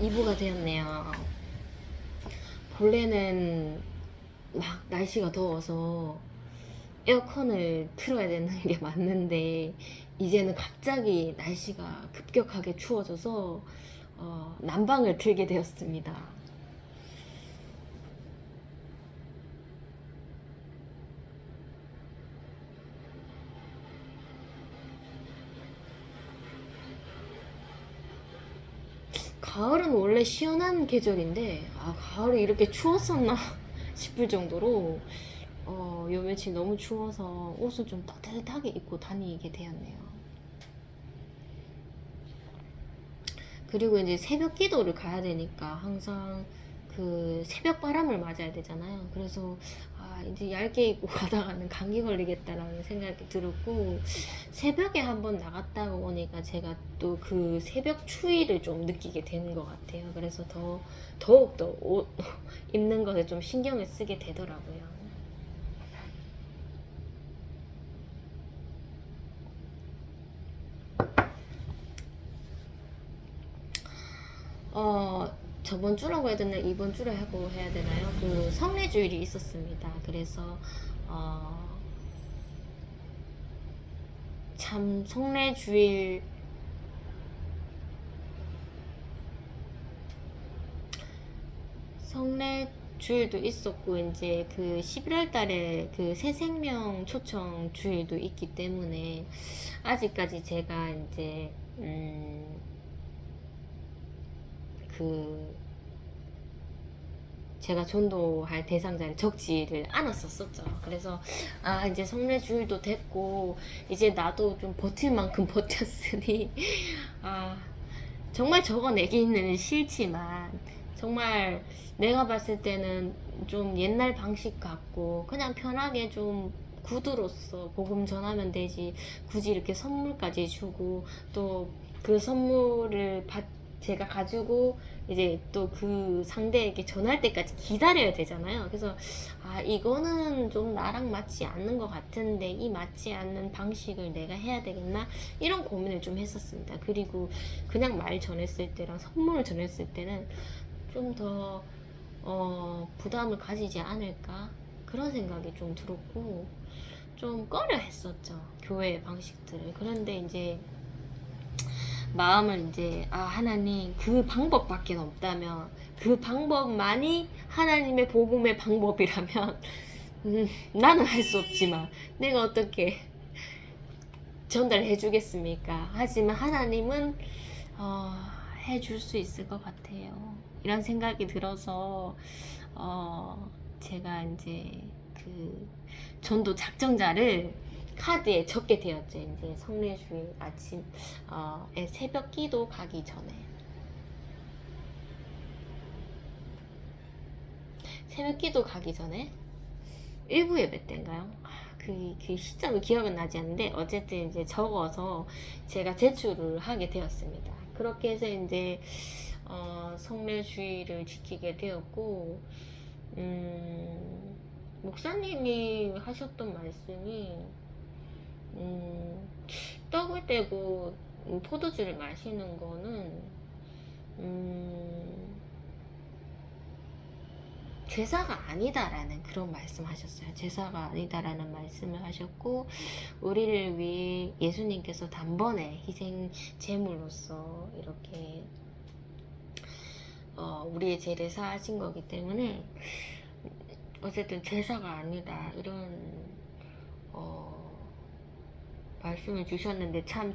2부가 되었네요. 본래는 막 날씨가 더워서 에어컨을 틀어야 되는 게 맞는데 이제는 갑자기 날씨가 급격하게 추워져서 난방을 틀게 되었습니다. 가을은 원래 시원한 계절인데 가을이 이렇게 추웠었나 싶을 정도로 요 며칠 너무 추워서 옷을 좀 따뜻하게 입고 다니게 되었네요. 그리고 이제 새벽 기도를 가야 되니까 항상 그 새벽 바람을 맞아야 되잖아요. 그래서 이제 얇게 입고 가다가는 감기 걸리겠다라는 생각이 들었고, 새벽에 한번 나갔다가 오니까 제가 또 그 새벽 추위를 좀 느끼게 되는 것 같아요. 그래서 더욱더 옷 입는 것에 좀 신경을 쓰게 되더라고요. 어, 저번 주라고 해야 되나 이번 주라고 해야 되나요? 그 성례주일이 있었습니다. 그래서 참 성례주일도 있었고, 이제 그 11월 달에 그 새생명 초청 주일도 있기 때문에 아직까지 제가 이제 그 제가 전도할 대상자를 적지를 않았었죠. 그래서 이제 성례주일도 됐고 이제 나도 좀 버틸 만큼 버텼으니 아 정말 적어내기는 싫지만, 정말 내가 봤을 때는 좀 옛날 방식 같고 그냥 편하게 좀 구두로서 복음 전하면 되지, 굳이 이렇게 선물까지 주고 또 그 선물을 제가 가지고 이제 또 그 상대에게 전할 때까지 기다려야 되잖아요. 그래서 이거는 좀 나랑 맞지 않는 것 같은데 이 맞지 않는 방식을 내가 해야 되겠나, 이런 고민을 좀 했었습니다. 그리고 그냥 말 전했을 때랑 선물을 전했을 때는 좀 더 부담을 가지지 않을까, 그런 생각이 좀 들었고 좀 꺼려 했었죠, 교회의 방식들을. 그런데 이제 마음을 이제 하나님 그 방법밖에 없다면, 그 방법만이 하나님의 복음의 방법이라면 나는 할 수 없지만 내가 어떻게 전달해 주겠습니까? 하지만 하나님은 해줄 수 있을 것 같아요. 이런 생각이 들어서 제가 이제 그 전도 작정자를 카드에 적게 되었죠. 이제 성례주일 아침 새벽 기도 가기 전에, 새벽 기도 가기 전에 일부 예배 때인가요? 그 시점이 기억은 나지 않는데 어쨌든 이제 적어서 제가 제출을 하게 되었습니다. 그렇게 해서 이제 성례주의를 지키게 되었고, 목사님이 하셨던 말씀이 떡을 떼고 포도주를 마시는 거는 제사가 아니다라는 그런 말씀하셨어요. 제사가 아니다라는 말씀을 하셨고, 우리를 위해 예수님께서 단번에 희생 제물로서 이렇게 우리의 죄를 사하신 거기 때문에 어쨌든 제사가 아니다, 이런 말씀을 주셨는데, 참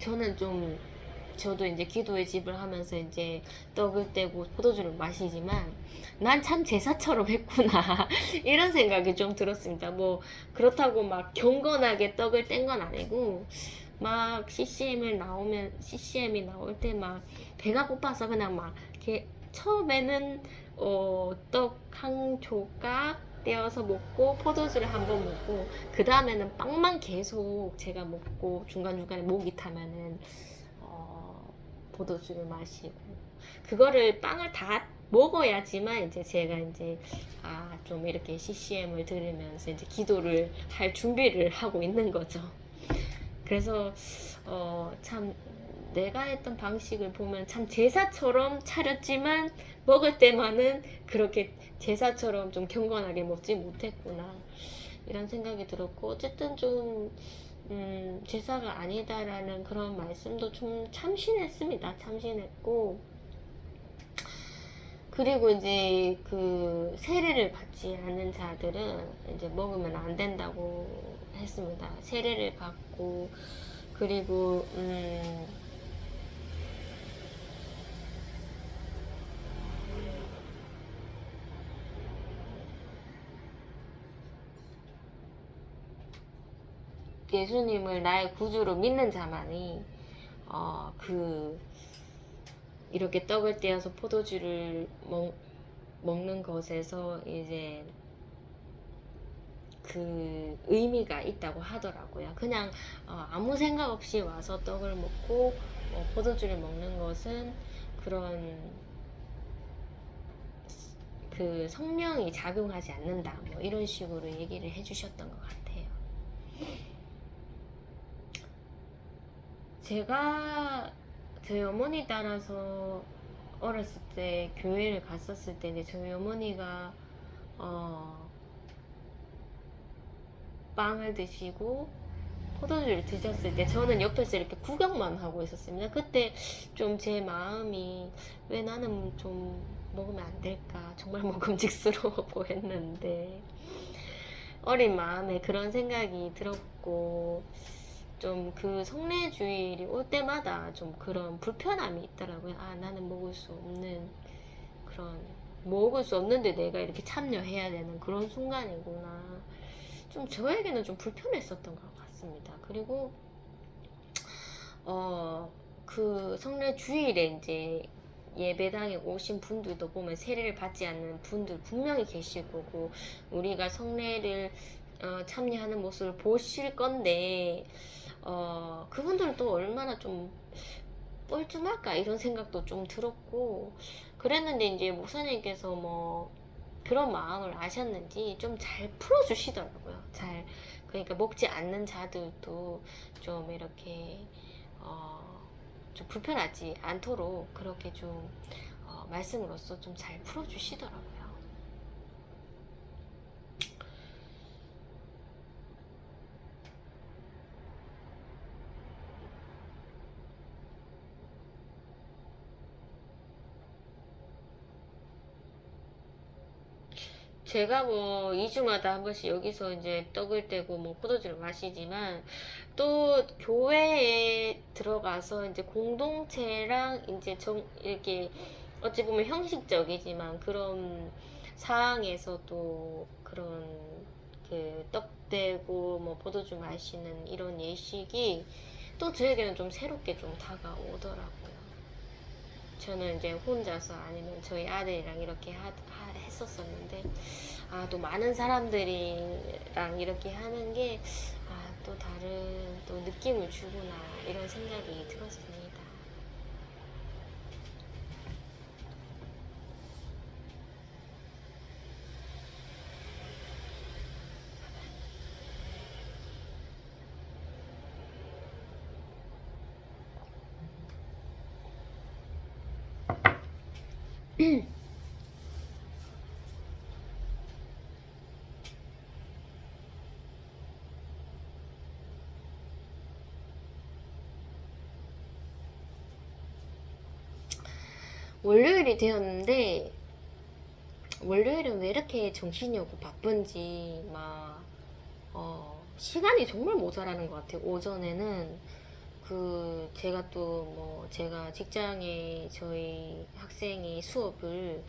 저도 이제 기도의 집을 하면서 이제 떡을 떼고 포도주를 마시지만 난 참 제사처럼 했구나 이런 생각이 좀 들었습니다. 뭐 그렇다고 막 경건하게 떡을 뗀 건 아니고, 막 CCM이 나올 때 막 배가 고파서 그냥 막 이렇게 처음에는 떡 한 조각 떼어서 먹고 포도주를 한번 먹고, 그 다음에는 빵만 계속 제가 먹고 중간중간에 목이 타면은 포도주를 마시고, 그거를 빵을 다 먹어야지만 이제 제가 이제 좀 이렇게 CCM을 들으면서 이제 기도를 할 준비를 하고 있는 거죠. 그래서 참 내가 했던 방식을 보면 참 제사처럼 차렸지만 먹을 때만은 그렇게 제사처럼 좀 경건하게 먹지 못했구나 이런 생각이 들었고, 어쨌든 좀 제사가 아니다라는 그런 말씀도 좀 참신했습니다. 참신했고, 그리고 이제 그 세례를 받지 않은 자들은 이제 먹으면 안 된다고 했습니다. 세례를 받고, 그리고 예수님을 나의 구주로 믿는 자만이 그 이렇게 떡을 떼어서 포도주를 먹는 것에서 이제 그 의미가 있다고 하더라고요. 그냥 아무 생각 없이 와서 떡을 먹고 포도주를 먹는 것은 그런 그 성령이 작용하지 않는다, 뭐 이런 식으로 얘기를 해주셨던 것 같아요. 제가 저희 어머니 따라서 어렸을 때 교회를 갔었을 때 저희 어머니가 빵을 드시고 포도주를 드셨을 때 저는 옆에서 이렇게 구경만 하고 있었습니다. 그때 좀 제 마음이 왜 나는 좀 먹으면 안 될까, 정말 먹음직스러워 보였는데 어린 마음에 그런 생각이 들었고, 좀 그 성례주일이 올 때마다 좀 그런 불편함이 있더라고요. 아, 나는 먹을 수 없는데 내가 이렇게 참여해야 되는 그런 순간이구나. 좀 저에게는 좀 불편했었던 것 같습니다. 그리고 그 성례주일에 이제 예배당에 오신 분들도 보면 세례를 받지 않는 분들 분명히 계실 거고, 우리가 성례를 참여하는 모습을 보실 건데 그분들은 또 얼마나 좀 뻘쭘할까 이런 생각도 좀 들었고, 그랬는데 이제 목사님께서 뭐 그런 마음을 아셨는지 좀 잘 풀어주시더라고요. 그러니까 먹지 않는 자들도 좀 이렇게 좀 불편하지 않도록 그렇게 좀 말씀으로써 좀 잘 풀어주시더라고요. 제가 뭐 2주마다 한 번씩 여기서 이제 떡을 떼고 뭐 포도주를 마시지만, 또 교회에 들어가서 이제 공동체랑 이제 이렇게 어찌 보면 형식적이지만 그런 상황에서도 그런 그 떡 떼고 뭐 포도주 마시는 이런 예식이 또 저에게는 좀 새롭게 좀 다가오더라고요. 저는 이제 혼자서 아니면 저희 아들이랑 이렇게 했었었는데, 또 많은 사람들이랑 이렇게 하는 게 또 다른 또 느낌을 주구나 이런 생각이 들었습니다. 월요일이 되었는데, 월요일은 왜 이렇게 정신이 없고 바쁜지 시간이 정말 모자라는 것 같아요. 오전에는 제가 또 제가 직장에 저희 학생이 수업을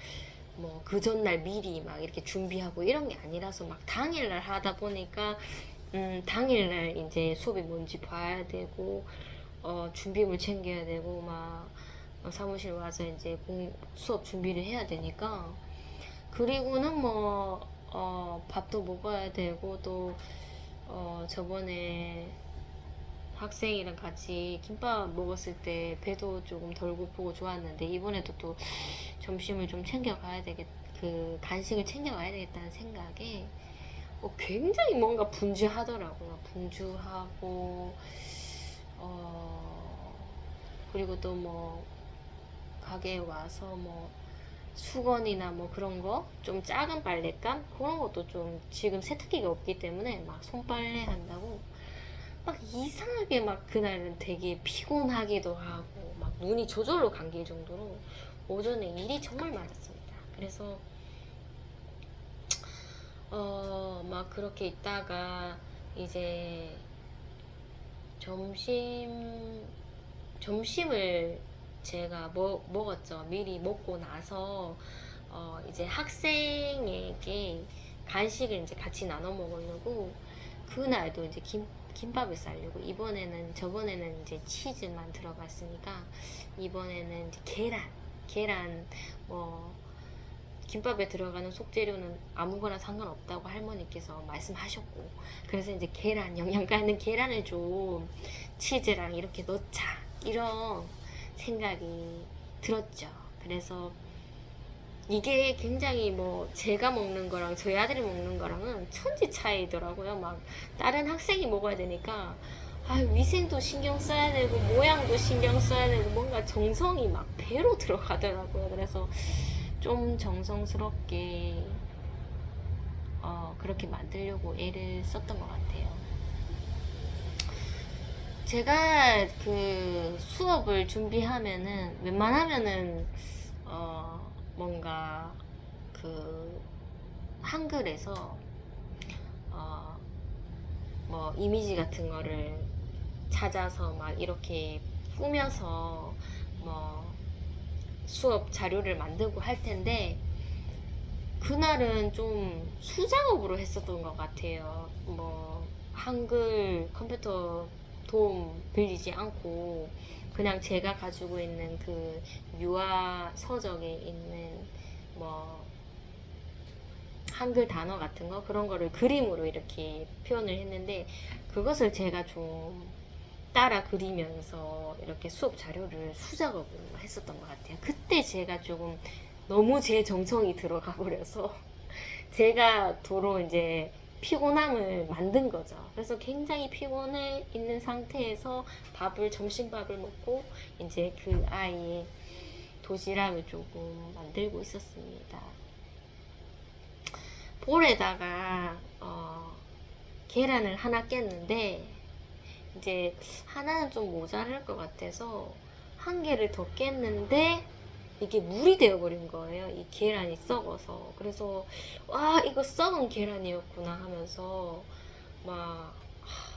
그 전날 미리 막 이렇게 준비하고 이런 게 아니라서 막 당일날 하다 보니까 당일날 이제 수업이 뭔지 봐야 되고 준비물 챙겨야 되고 사무실 와서 이제 수업 준비를 해야 되니까, 그리고는 밥도 먹어야 되고, 또 저번에 학생이랑 같이 김밥 먹었을 때 배도 조금 덜 고프고 좋았는데, 이번에도 또 점심을 좀 챙겨가야 간식을 챙겨가야 되겠다는 생각에 굉장히 뭔가 분주하더라고요. 분주하고 그리고 또 뭐 가게에 와서 뭐 수건이나 뭐 그런 거 좀 작은 빨랫감 그런 것도 좀 지금 세탁기가 없기 때문에 막 손빨래 한다고 막 이상하게 막 그날은 되게 피곤하기도 하고 막 눈이 저절로 감길 정도로 오전에 일이 정말 많았습니다. 그래서 막 그렇게 있다가 이제 점심을 제가 먹었죠. 미리 먹고 나서 이제 학생에게 간식을 이제 같이 나눠 먹으려고 그날도 이제 김밥을 싸려고 저번에는 이제 치즈만 들어갔으니까 이번에는 이제 계란 뭐 김밥에 들어가는 속재료는 아무거나 상관없다고 할머니께서 말씀하셨고 그래서 이제 영양가 있는 계란을 좀 치즈랑 이렇게 넣자 이런 생각이 들었죠. 그래서 이게 굉장히 뭐 제가 먹는 거랑 저희 아들이 먹는 거랑은 천지 차이더라고요. 막 다른 학생이 먹어야 되니까 위생도 신경 써야 되고 모양도 신경 써야 되고 뭔가 정성이 막 배로 들어가더라고요. 그래서 좀 정성스럽게 그렇게 만들려고 애를 썼던 것 같아요. 제가 그 수업을 준비하면은 웬만하면은 뭔가 그 한글에서 뭐 이미지 같은 거를 찾아서 막 이렇게 꾸며서 뭐 수업 자료를 만들고 할 텐데 그날은 좀 수작업으로 했었던 것 같아요. 뭐 한글 컴퓨터 도움 빌리지 않고 그냥 제가 가지고 있는 그 유아 서적에 있는 뭐 한글 단어 같은 거 그런 거를 그림으로 이렇게 표현을 했는데 그것을 제가 좀 따라 그리면서 이렇게 수업 자료를 수작업으로 했었던 것 같아요. 그때 제가 조금 너무 제 정성이 들어가 버려서 제가 도로 이제 피곤함을 만든 거죠. 그래서 굉장히 피곤해 있는 상태에서 점심밥을 먹고 이제 그 아이의 도시락을 조금 만들고 있었습니다. 볼에다가 계란을 하나 깼는데 이제 하나는 좀 모자랄 것 같아서 한 개를 더 깼는데 이게 물이 되어버린 거예요. 이 계란이 썩어서. 그래서 와 이거 썩은 계란이었구나 하면서 막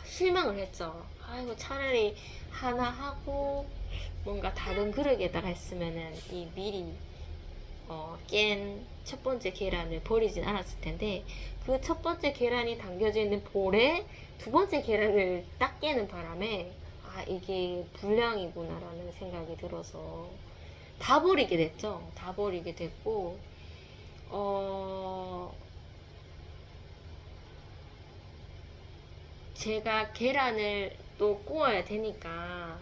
실망을 했죠. 이거 차라리 하나 하고 뭔가 다른 그릇에다가 했으면은 이 미리 깬 첫 번째 계란을 버리진 않았을 텐데 그 첫 번째 계란이 담겨져 있는 볼에 두 번째 계란을 딱 깨는 바람에 이게 불량이구나라는 생각이 들어서 다 버리게 됐죠. 다 버리게 됐고 제가 계란을 또 구워야 되니까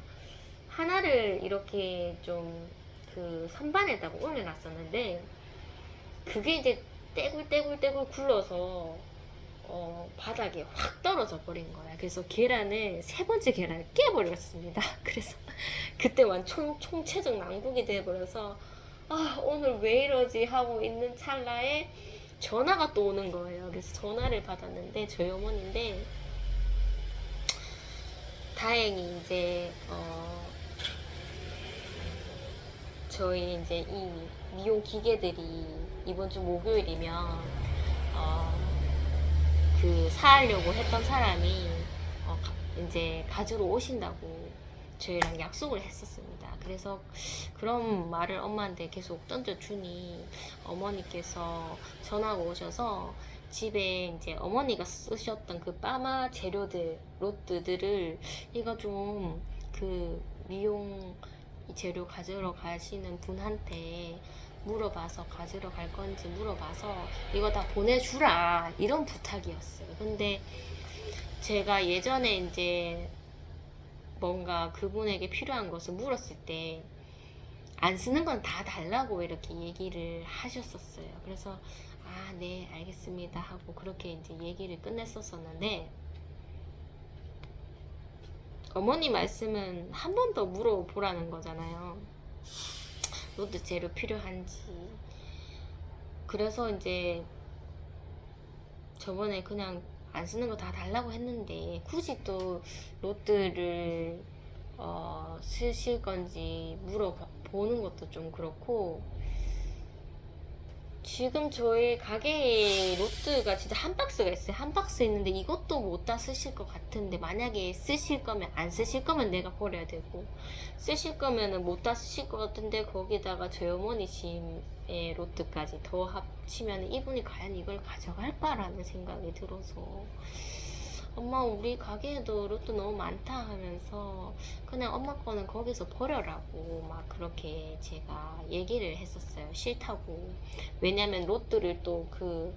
하나를 이렇게 좀 그 선반에다가 올려놨었는데 그게 이제 떼굴떼굴 굴러서 바닥에 확 떨어져 버린 거야. 그래서 세 번째 계란을 깨버렸습니다. 그래서 그때 완전 총체적 난국이 돼버려서 오늘 왜 이러지 하고 있는 찰나에 전화가 또 오는 거예요. 그래서 전화를 받았는데 저희 어머니인데 다행히 이제 저희 이제 이 미용 기계들이 이번 주 목요일이면 그 사려고 했던 사람이 이제 가지러 오신다고 저희랑 약속을 했었습니다. 그래서 그런 말을 엄마한테 계속 던져주니 어머니께서 전화가 오셔서 집에 이제 어머니가 쓰셨던 그 파마 재료들, 로트들을 이거 좀 그 미용 재료 가지러 가시는 분한테 물어봐서 가지러 갈 건지 물어봐서 이거 다 보내주라 이런 부탁이었어요. 근데 제가 예전에 이제 뭔가 그분에게 필요한 것을 물었을 때 안 쓰는 건 다 달라고 이렇게 얘기를 하셨었어요. 그래서 네 알겠습니다 하고 그렇게 이제 얘기를 끝냈었었는데 어머니 말씀은 한 번 더 물어보라는 거잖아요. 롯데 재료 필요한지. 그래서 이제 저번에 그냥 안 쓰는 거 다 달라고 했는데 굳이 또 롯데를 쓰실 건지 물어보는 것도 좀 그렇고, 지금 저희 가게에 로트가 진짜 한 박스가 있어요. 한 박스 있는데 이것도 못 다 쓰실 것 같은데, 만약에 쓰실 거면, 안 쓰실 거면 내가 버려야 되고, 쓰실 거면은 못 다 쓰실 것 같은데 거기다가 저희 어머니 짐의 로트까지 더 합치면 이분이 과연 이걸 가져갈까라는 생각이 들어서, 엄마 우리 가게에도 로또 너무 많다 하면서 그냥 엄마 거는 거기서 버려라고 막 그렇게 제가 얘기를 했었어요. 싫다고. 왜냐면 로또를 또 그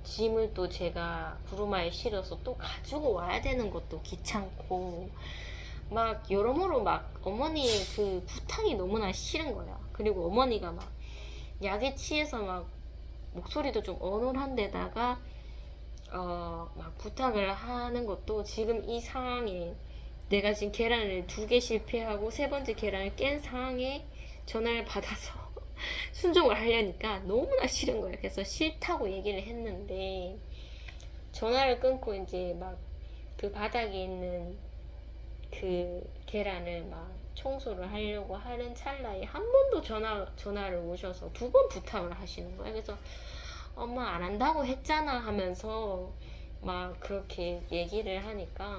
짐을 또 제가 부루마에 실어서 또 가지고 와야 되는 것도 귀찮고, 막 여러모로 막 어머니 그 부탁이 너무나 싫은 거야. 그리고 어머니가 막 약에 취해서 막 목소리도 좀 어눌한 데다가 막 부탁을 하는 것도, 지금 이 상황에 내가 지금 계란을 2개 실패하고 3번째 계란을 깬 상황에 전화를 받아서 순종을 하려니까 너무나 싫은 거예요. 그래서 싫다고 얘기를 했는데, 전화를 끊고 이제 막 그 바닥에 있는 그 계란을 막 청소를 하려고 하는 찰나에 한 번 더 전화를 오셔서 2번 부탁을 하시는 거예요. 그래서 엄마 안 한다고 했잖아 하면서 막 그렇게 얘기를 하니까,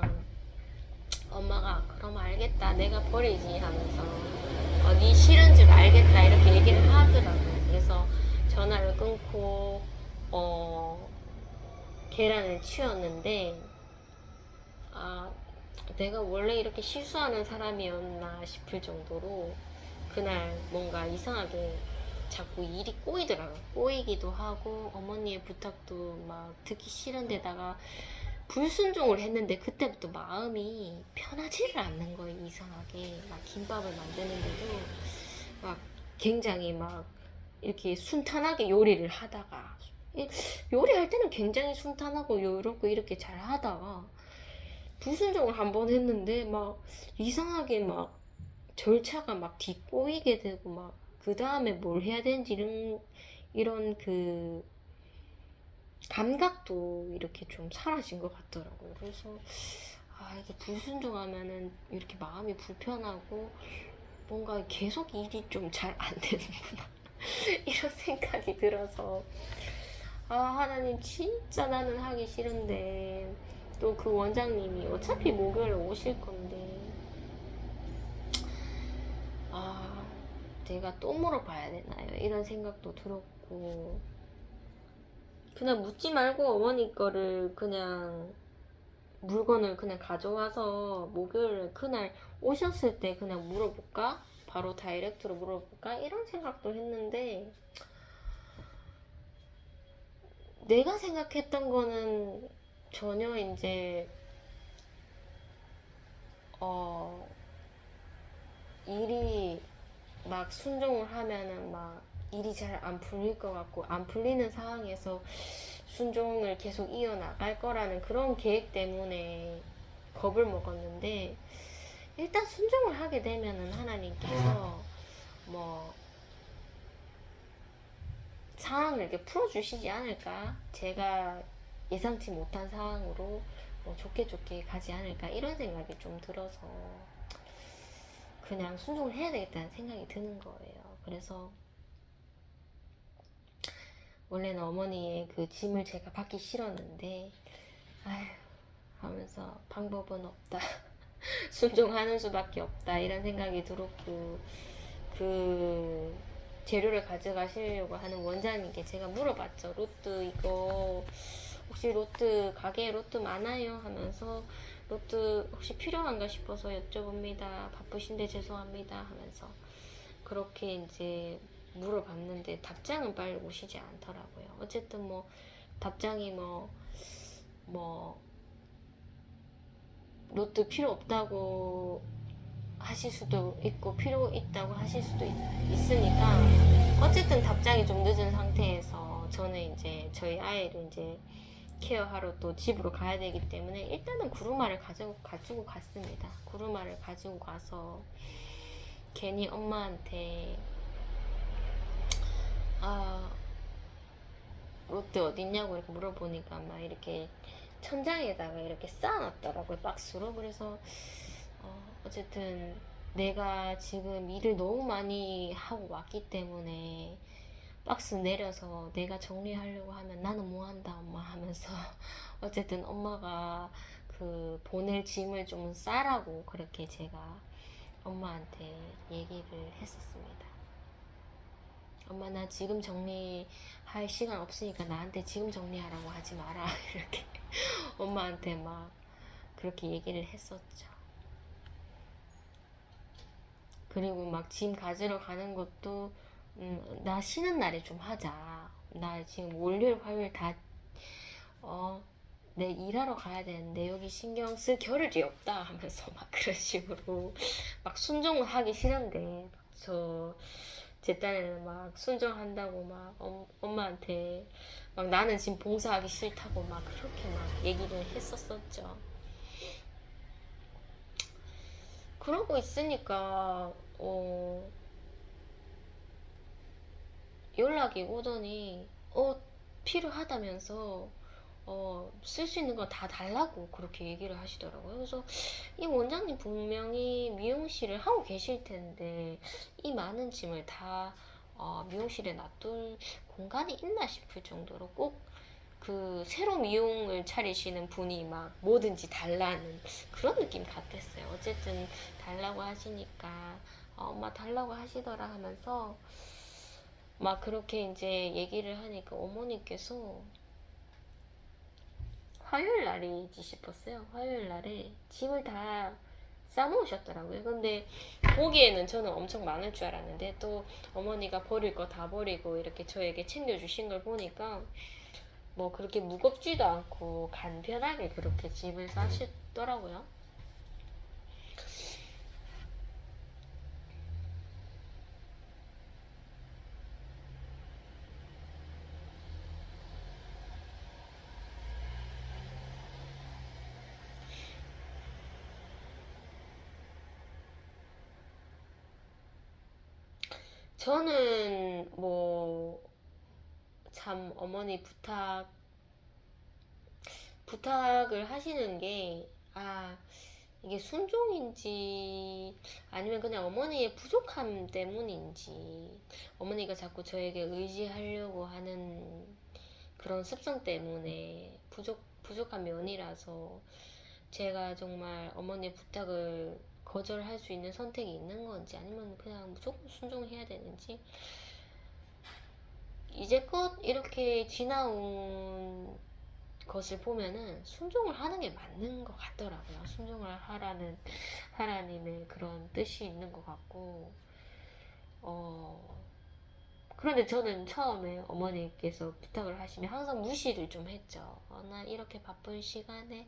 엄마가 그럼 알겠다, 내가 버리지 하면서 네 싫은 줄 알겠다 이렇게 얘기를 하더라고요. 그래서 전화를 끊고 계란을 치웠는데, 아, 내가 원래 이렇게 실수하는 사람이었나 싶을 정도로 그날 뭔가 이상하게 자꾸 일이 꼬이더라고요. 꼬이기도 하고 어머니의 부탁도 막 듣기 싫은 데다가 불순종을 했는데, 그때부터 마음이 편하지를 않는 거예요. 이상하게 막 김밥을 만드는데도 막 굉장히 막 이렇게 순탄하게 요리를 하다가, 요리할 때는 굉장히 순탄하고 요렇고 이렇게 잘 하다가 불순종을 한 번 했는데 막 이상하게 막 절차가 막 뒤꼬이게 되고, 막 그 다음에 뭘 해야 되는지 이런 그 감각도 이렇게 좀 사라진 것 같더라고요. 그래서 이게 불순종하면은 이렇게 마음이 불편하고 뭔가 계속 일이 좀 잘 안 되는구나 이런 생각이 들어서, 하나님 진짜 나는 하기 싫은데, 또 그 원장님이 어차피 목요일에 오실 건데, 내가 또 물어봐야 되나요? 이런 생각도 들었고, 그냥 묻지 말고 어머니 거를 그냥 물건을 그냥 가져와서 목요일에 그날 오셨을 때 그냥 물어볼까? 바로 다이렉트로 물어볼까? 이런 생각도 했는데, 내가 생각했던 거는 전혀 이제 일이 막 순종을 하면은 막 일이 잘 안 풀릴 것 같고, 안 풀리는 상황에서 순종을 계속 이어나갈 거라는 그런 계획 때문에 겁을 먹었는데, 일단 순종을 하게 되면은 하나님께서 뭐 상황을 이렇게 풀어주시지 않을까, 제가 예상치 못한 상황으로 뭐 좋게 좋게 가지 않을까, 이런 생각이 좀 들어서 그냥 순종을 해야 되겠다는 생각이 드는 거예요. 그래서 원래는 어머니의 그 짐을 제가 받기 싫었는데, 아휴 하면서 방법은 없다 순종하는 수밖에 없다 이런 생각이 들었고, 그 재료를 가져가시려고 하는 원장님께 제가 물어봤죠. 로트 이거 혹시 로트 가게에 로트 많아요 하면서, 로트 혹시 필요한가 싶어서 여쭤봅니다, 바쁘신데 죄송합니다 하면서 그렇게 이제 물어봤는데, 답장은 빨리 오시지 않더라고요. 어쨌든 뭐 답장이 뭐 로또 필요 없다고 하실 수도 있고 필요 있다고 하실 수도 있으니까, 어쨌든 답장이 좀 늦은 상태에서 저는 이제 저희 아이를 이제 케어하러 또 집으로 가야 되기 때문에 일단은 구루마를 가지고 갔습니다. 구루마를 가지고 가서 괜히 엄마한테 롯데 어딨냐고 이렇게 물어보니까 막 이렇게 천장에다가 이렇게 쌓아놨더라고요, 박스로. 그래서 어쨌든 내가 지금 일을 너무 많이 하고 왔기 때문에 박스 내려서 내가 정리하려고 하면 나는 뭐 한다 엄마 하면서 어쨌든 엄마가 그 보낼 짐을 좀 싸라고 그렇게 제가 엄마한테 얘기를 했었습니다. 엄마 나 지금 정리할 시간 없으니까 나한테 지금 정리하라고 하지 마라 이렇게 엄마한테 막 그렇게 얘기를 했었죠. 그리고 막 짐 가지러 가는 것도 나 쉬는 날에 좀 하자. 나 지금 월요일 화요일 다 내 일하러 가야 되는데 여기 신경 쓸 겨를이 없다 하면서 막 그런 식으로 막 순종을 하기 싫은데 제 딸은 막 순종한다고 막 엄마한테 막 나는 지금 봉사하기 싫다고 막 그렇게 막 얘기를 했었었죠. 그러고 있으니까 연락이 오더니 필요하다면서 쓸 수 있는 거 다 달라고 그렇게 얘기를 하시더라고요. 그래서 이 원장님 분명히 미용실을 하고 계실 텐데 이 많은 짐을 다 미용실에 놔둘 공간이 있나 싶을 정도로 꼭 그 새로 미용을 차리시는 분이 막 뭐든지 달라는 그런 느낌 같았어요. 어쨌든 달라고 하시니까 엄마 달라고 하시더라 하면서 막 그렇게 이제 얘기를 하니까 어머니께서 화요일 날이지 싶었어요. 화요일 날에 짐을 다 싸놓으셨더라고요. 근데 보기에는 저는 엄청 많을 줄 알았는데 또 어머니가 버릴 거 다 버리고 이렇게 저에게 챙겨주신 걸 보니까 뭐 그렇게 무겁지도 않고 간편하게 그렇게 짐을 싸시더라고요. 저는 뭐 참 어머니 부탁을 하시는 게 이게 순종인지 아니면 그냥 어머니의 부족함 때문인지 어머니가 자꾸 저에게 의지하려고 하는 그런 습성 때문에 부족한 면이라서 제가 정말 어머니의 부탁을 거절할 수 있는 선택이 있는 건지 아니면 그냥 무조건 순종해야 되는지 이제껏 이렇게 지나온 것을 보면은 순종을 하는 게 맞는 것 같더라고요. 순종을 하라는 하나님의 그런 뜻이 있는 것 같고, 그런데 저는 처음에 어머니께서 부탁을 하시면 항상 무시를 좀 했죠. 나 이렇게 바쁜 시간에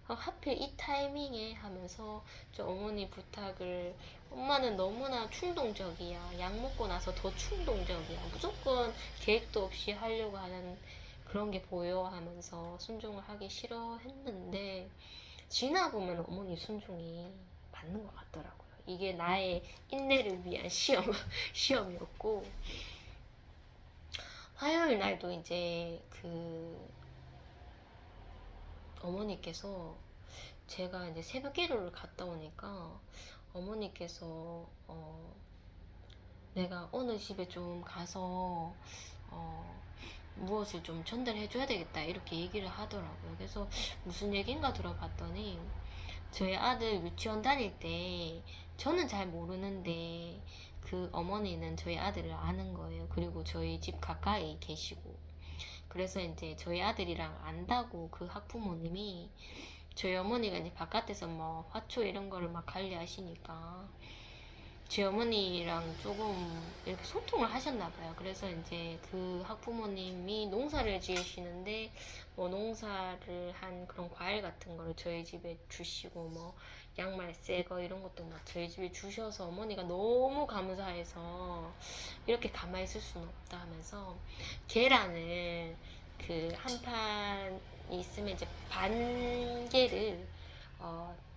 하필 이 타이밍에 하면서 저 어머니 부탁을 엄마는 너무나 충동적이야. 약 먹고 나서 더 충동적이야. 무조건 계획도 없이 하려고 하는 그런 게 보여 하면서 순종을 하기 싫어했는데 지나보면 어머니 순종이 맞는 것 같더라고요. 이게 나의 인내를 위한 시험이었고 화요일 날도 이제 어머니께서 제가 이제 새벽 기도를 갔다 오니까 어머니께서 내가 어느 집에 좀 가서 무엇을 좀 전달해 줘야 되겠다 이렇게 얘기를 하더라고요. 그래서 무슨 얘기인가 들어봤더니 저희 아들 유치원 다닐 때 저는 잘 모르는데 그 어머니는 저희 아들을 아는 거예요. 그리고 저희 집 가까이 계시고 그래서 이제 저희 아들이랑 안다고 그 학부모님이 저희 어머니가 이제 바깥에서 뭐 화초 이런 거를 막 관리하시니까 제 어머니랑 조금 이렇게 소통을 하셨나 봐요. 그래서 이제 그 학부모님이 농사를 지으시는데 뭐 농사를 한 그런 과일 같은 거를 저희 집에 주시고 뭐 양말 새거 이런 것도 막 저희 집에 주셔서 어머니가 너무 감사해서 이렇게 가만히 있을 수는 없다 하면서 계란을 그 한 판 있으면 이제 반 개를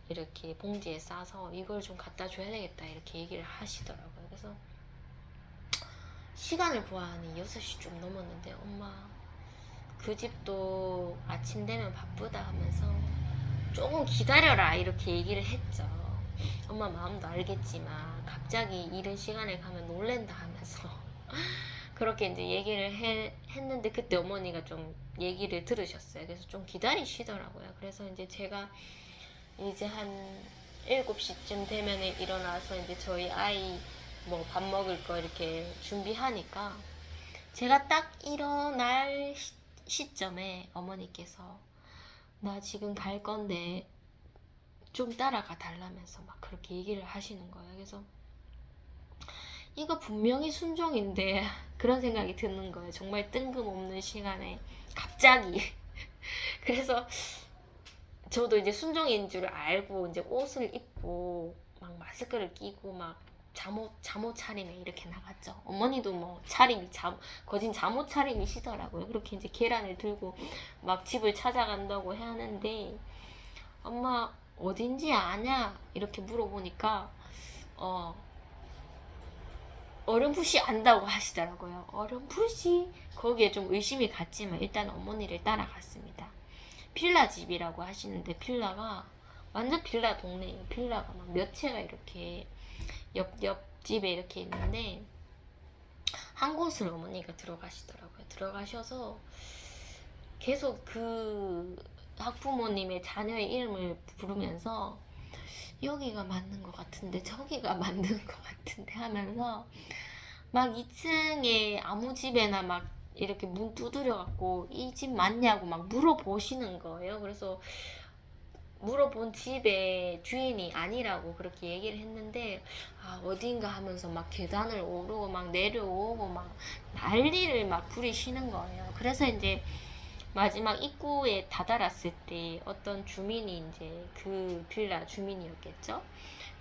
이렇게 봉지에 싸서 이걸 좀 갖다 줘야 되겠다 이렇게 얘기를 하시더라고요. 그래서 시간을 보아하니 6시 좀 넘었는데 엄마 그 집도 아침 되면 바쁘다 하면서 조금 기다려라 이렇게 얘기를 했죠. 엄마 마음도 알겠지만 갑자기 이른 시간에 가면 놀랜다 하면서 그렇게 이제 얘기를 했는데 그때 어머니가 좀 얘기를 들으셨어요. 그래서 좀 기다리시더라고요. 그래서 이제 제가 이제 한 7시쯤 되면 일어나서 이제 저희 아이 뭐 밥 먹을 거 이렇게 준비하니까 제가 딱 일어날 시점에 어머니께서 나 지금 갈 건데 좀 따라가 달라면서 막 그렇게 얘기를 하시는 거예요. 그래서 이거 분명히 순종인데 그런 생각이 드는 거예요. 정말 뜬금없는 시간에 갑자기. 그래서 저도 이제 순종인 줄 알고 이제 옷을 입고 막 마스크를 끼고 막 잠옷 차림에 이렇게 나갔죠. 어머니도 뭐 차림이 거진 잠옷 차림이시더라고요. 그렇게 이제 계란을 들고 막 집을 찾아간다고 하는데 엄마 어딘지 아냐 이렇게 물어보니까 어렴풋이 안다고 하시더라고요. 어렴풋이 거기에 좀 의심이 갔지만 일단 어머니를 따라갔습니다. 필라 집이라고 하시는데 필라가 완전 필라 동네예요. 필라가 막 몇 채가 이렇게 옆집에 이렇게 있는데 한 곳을 어머니가 들어가시더라고요. 들어가셔서 계속 그 학부모님의 자녀의 이름을 부르면서 여기가 맞는 것 같은데 저기가 맞는 것 같은데 하면서 막 2층에 아무 집에나 막 이렇게 문 두드려 갖고 이 집 맞냐고 막 물어보시는 거예요. 그래서 물어본 집의 주인이 아니라고 그렇게 얘기를 했는데 어딘가 하면서 막 계단을 오르고 막 내려오고 막 난리를 막 부리시는 거예요. 그래서 이제 마지막 입구에 다다랐을 때 어떤 주민이 이제 그 빌라 주민이었겠죠.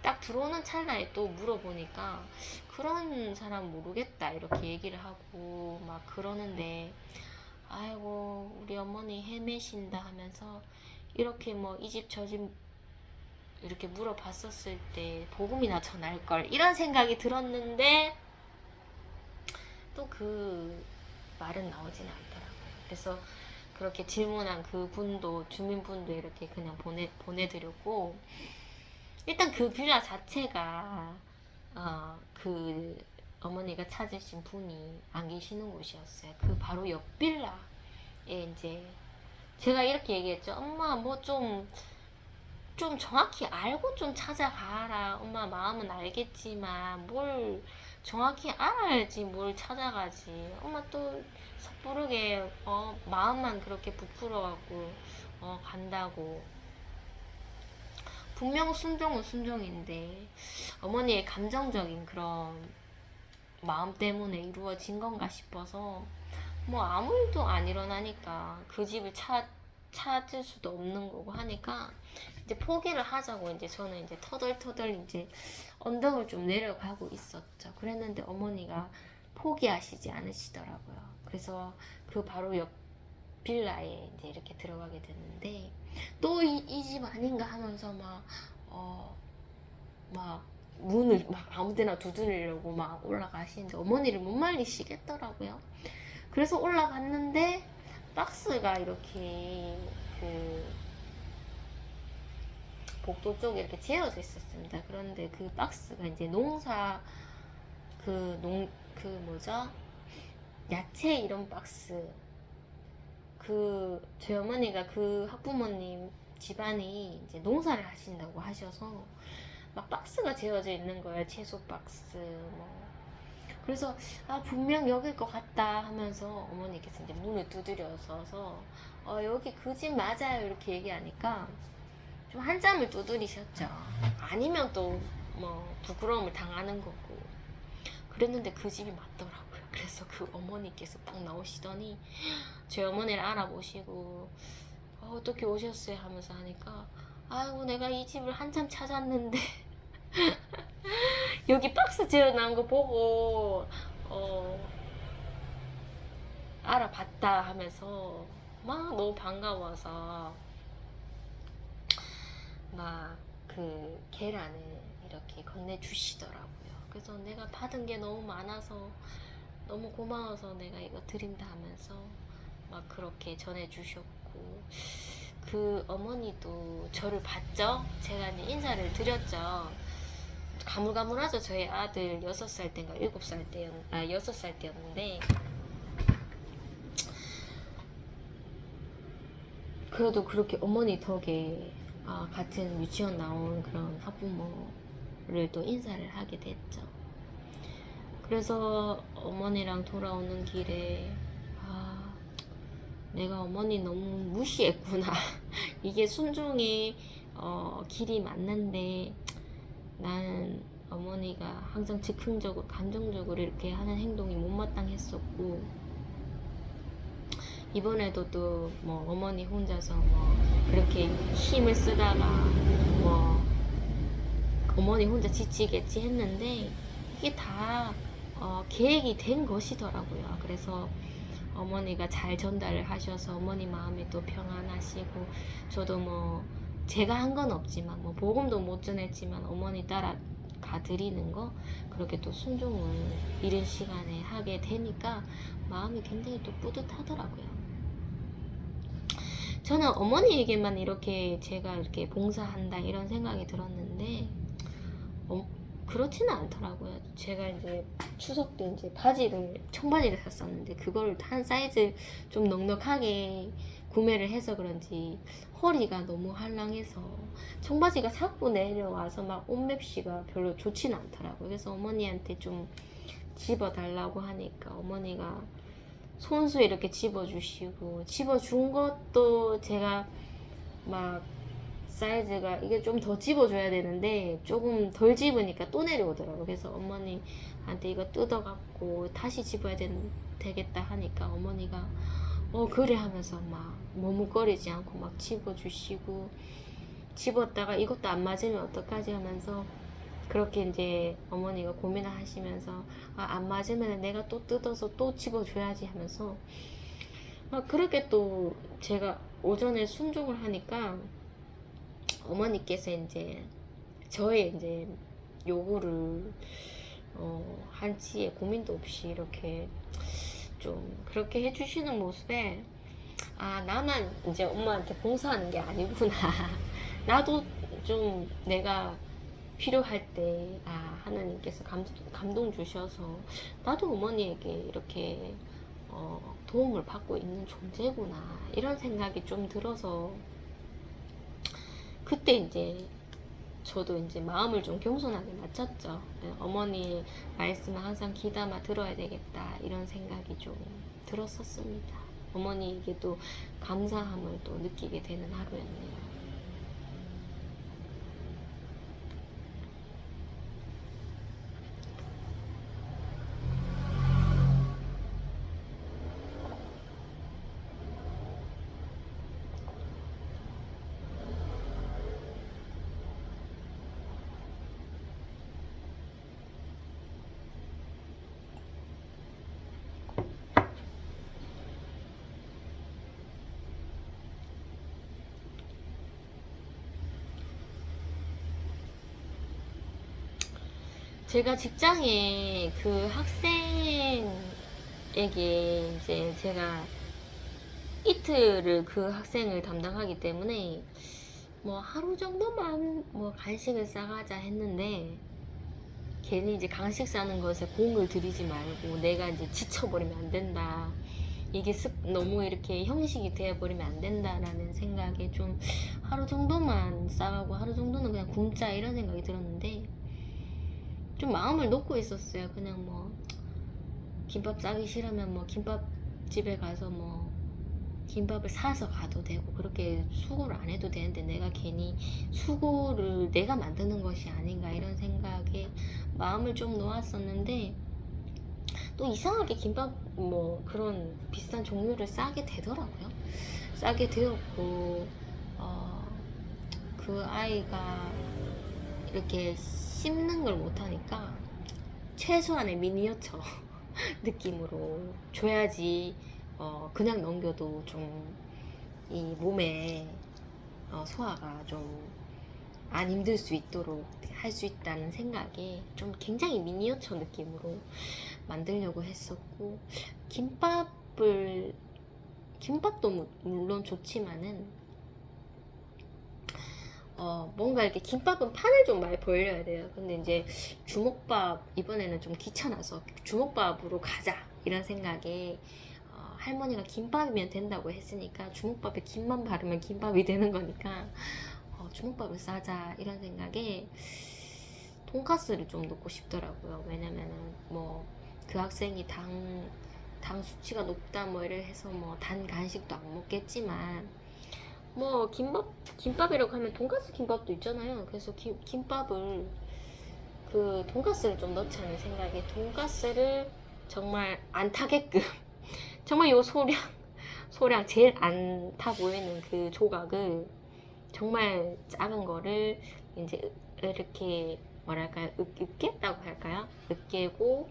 딱 들어오는 찰나에 또 물어보니까 그런 사람 모르겠다 이렇게 얘기를 하고 막 그러는데 아이고 우리 어머니 헤매신다 하면서 이렇게 뭐 이 집 저 집 이렇게 물어봤었을 때 복음이나 전할걸 이런 생각이 들었는데 또 그 말은 나오진 않더라고요. 그래서 그렇게 질문한 그 분도 주민분도 이렇게 그냥 보내드렸고 일단 그 빌라 자체가 그 어머니가 찾으신 분이 안 계시는 곳이었어요. 그 바로 옆 빌라에 이제 제가 이렇게 얘기했죠. 엄마 뭐 좀 정확히 알고 좀 찾아가라. 엄마 마음은 알겠지만 뭘 정확히 알아야지 뭘 찾아가지. 엄마 또 섣부르게 마음만 그렇게 부풀어갖고 간다고. 분명 순종은 순종인데 어머니의 감정적인 그런 마음 때문에 이루어진 건가 싶어서 뭐 아무 일도 안 일어나니까 그 집을 찾을 수도 없는 거고 하니까 이제 포기를 하자고 이제 저는 이제 터덜터덜 이제 언덕을 좀 내려가고 있었죠. 그랬는데 어머니가 포기하시지 않으시더라고요. 그래서 그 바로 옆 빌라에 이제 이렇게 들어가게 됐는데 또 이 집 아닌가 하면서 막 문을 막 아무데나 두드리려고 막 올라가시는데 어머니를 못 말리시겠더라고요. 그래서 올라갔는데 박스가 이렇게 그 복도 쪽에 이렇게 재어져 있었습니다. 그런데 그 박스가 이제 농사 뭐죠? 야채 이런 박스. 저희 어머니가 그 학부모님 집안이 이제 농사를 하신다고 하셔서 막 박스가 재어져 있는 거예요. 채소 박스 뭐. 그래서 분명 여길 것 같다 하면서 어머니께서 이제 문을 두드려서서 여기 그 집 맞아요 이렇게 얘기하니까 좀 한참을 두드리셨죠. 아니면 또 뭐 부끄러움을 당하는 거고 그랬는데 그 집이 맞더라고요. 그래서 그 어머니께서 딱 나오시더니 제 어머니를 알아보시고 어떻게 오셨어요 하면서 하니까 아이고 내가 이 집을 한참 찾았는데 여기 박스 재어난 거 보고 알아봤다 하면서 막 너무 반가워서 막 그 계란을 이렇게 건네주시더라고요. 그래서 내가 받은 게 너무 많아서 너무 고마워서 내가 이거 드린다 하면서 막 그렇게 전해주셨고, 그 어머니도 저를 봤죠. 제가 이제 인사를 드렸죠. 가물가물하죠. 저희 아들 6살 때인가 7살 때였, 6살 때였는데, 그래도 그렇게 어머니 덕에 같은 유치원 나온 그런 학부모를 또 인사를 하게 됐죠. 그래서 어머니랑 돌아오는 길에 내가 어머니 너무 무시했구나. 이게 순종의 길이 맞는데 나는 어머니가 항상 즉흥적으로 감정적으로 이렇게 하는 행동이 못마땅했었고, 이번에도 또 뭐 어머니 혼자서 뭐 그렇게 힘을 쓰다가 뭐 어머니 혼자 지치겠지 했는데, 이게 다 계획이 된 것이더라고요. 그래서 어머니가 잘 전달을 하셔서 어머니 마음이 또 평안하시고, 저도 뭐 제가 한 건 없지만 뭐 복음도 못 전했지만 어머니 따라가 드리는 거 그렇게 또 순종을 이른 시간에 하게 되니까 마음이 굉장히 또 뿌듯하더라고요. 저는 어머니에게만 이렇게 제가 이렇게 봉사한다 이런 생각이 들었는데 그렇지는 않더라고요. 제가 이제 추석 때 이제 청바지를 샀었는데 그걸 한 사이즈 좀 넉넉하게 구매를 해서 그런지 허리가 너무 할랑해서 청바지가 자꾸 내려와서 막 옷맵시가 별로 좋지는 않더라고요. 그래서 어머니한테 좀 집어달라고 하니까 어머니가 손수 이렇게 집어주시고, 집어준 것도 제가 막 사이즈가 이게 좀 더 집어줘야 되는데 조금 덜 집으니까 또 내려오더라고요. 그래서 어머니한테 이거 뜯어갖고 다시 집어야 되겠다 하니까 어머니가 그래 하면서 막 머뭇거리지 않고 막 집어주시고, 집었다가 이것도 안 맞으면 어떡하지 하면서 그렇게 이제 어머니가 고민을 하시면서 안 맞으면 내가 또 뜯어서 또 집어줘야지 하면서 그렇게 또 제가 오전에 순종을 하니까 어머니께서 이제 저의 이제 요구를 한치의 고민도 없이 이렇게 좀 그렇게 해주시는 모습에 나만 이제 엄마한테 봉사하는 게 아니구나. 나도 좀 내가 필요할 때 하나님께서 감동 주셔서 나도 어머니에게 이렇게 도움을 받고 있는 존재구나 이런 생각이 좀 들어서, 그때 이제 저도 이제 마음을 좀 겸손하게 맞췄죠. 어머니 말씀을 항상 귀담아 들어야 되겠다 이런 생각이 좀 들었었습니다. 어머니에게도 감사함을 또 느끼게 되는 하루였네요. 제가 직장에 그 학생에게 이제 제가 이틀을 그 학생을 담당하기 때문에 뭐 하루 정도만 뭐 간식을 싸가자 했는데, 괜히 이제 간식 싸는 것에 공을 들이지 말고 내가 이제 지쳐버리면 안 된다. 이게 너무 이렇게 형식이 되어버리면 안 된다라는 생각에 좀 하루 정도만 싸가고 하루 정도는 그냥 굶자 이런 생각이 들었는데, 좀 마음을 놓고 있었어요. 그냥 뭐 김밥 싸기 싫으면 뭐 김밥집에 가서 뭐 김밥을 사서 가도 되고 그렇게 수고를 안 해도 되는데 내가 괜히 수고를 내가 만드는 것이 아닌가 이런 생각에 마음을 좀 놓았었는데, 또 이상하게 김밥 뭐 그런 비싼 종류를 싸게 되더라고요. 싸게 되었고 그 아이가 이렇게 씹는 걸 못하니까 최소한의 미니어처 느낌으로 줘야지 그냥 넘겨도 좀 이 몸에 소화가 좀 안 힘들 수 있도록 할 수 있다는 생각에 좀 굉장히 미니어처 느낌으로 만들려고 했었고, 김밥도 물론 좋지만은 뭔가 이렇게 김밥은 판을 좀 많이 벌려야 돼요. 근데 이제 주먹밥 이번에는 좀 귀찮아서 주먹밥으로 가자 이런 생각에, 할머니가 김밥이면 된다고 했으니까 주먹밥에 김만 바르면 김밥이 되는 거니까 주먹밥을 싸자 이런 생각에 돈가스를 좀 넣고 싶더라고요. 왜냐면은 뭐 그 학생이 당 수치가 높다 뭐 이래 해서 뭐 단 간식도 안 먹겠지만, 뭐 김밥이라고 하면 돈가스 김밥도 있잖아요. 그래서 김밥을 그 돈가스를 좀 넣자는 생각에 돈가스를 정말 안 타게끔 정말 요 소량 제일 안 타 보이는 그 조각을 정말 작은 거를 이제 이렇게 뭐랄까요, 으깼다고 할까요? 으깨고